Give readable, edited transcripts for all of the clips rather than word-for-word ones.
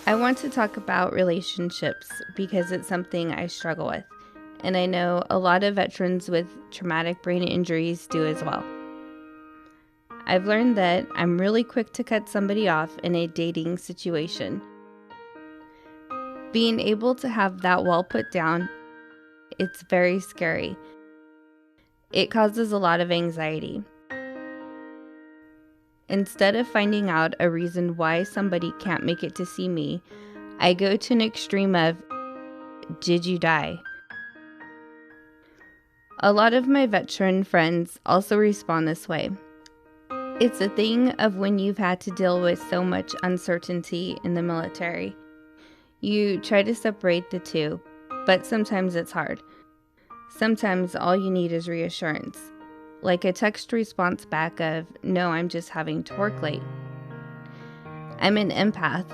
I want to talk about relationships because it's something I struggle with, and I know a lot of veterans with traumatic brain injuries do as well. I've learned that I'm really quick to cut somebody off in a dating situation. Being able to have that wall put down, it's very scary. It causes a lot of anxiety. Instead of finding out a reason why somebody can't make it to see me, I go to an extreme of, did you die? A lot of my veteran friends also respond this way. It's a thing of when you've had to deal with so much uncertainty in the military. You try to separate the two, but sometimes it's hard. Sometimes all you need is reassurance, like a text response back of, no, I'm just having to work late. I'm an empath,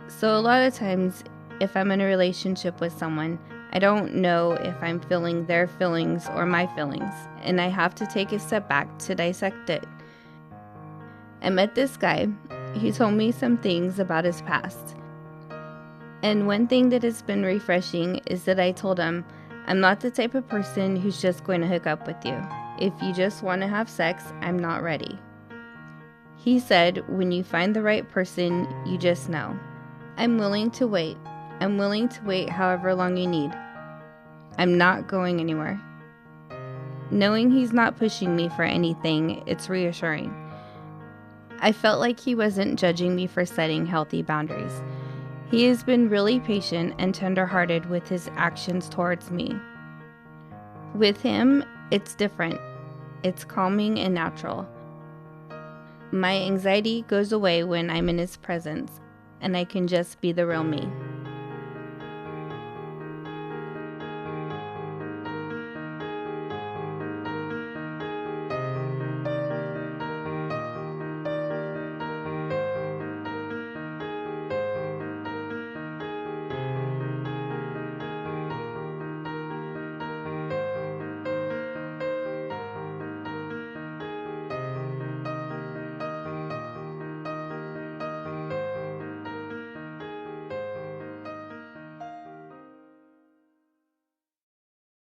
so a lot of times if I'm in a relationship with someone, I don't know if I'm feeling their feelings or my feelings, and I have to take a step back to dissect it. I met this guy. He told me some things about his past. And one thing that has been refreshing is that I told him, I'm not the type of person who's just going to hook up with you. If you just want to have sex, I'm not ready. He said, when you find the right person, you just know. I'm willing to wait. I'm willing to wait however long you need. I'm not going anywhere. Knowing he's not pushing me for anything, it's reassuring. I felt like he wasn't judging me for setting healthy boundaries. He has been really patient and tender-hearted with his actions towards me. With him, it's different. It's calming and natural. My anxiety goes away when I'm in his presence, and I can just be the real me.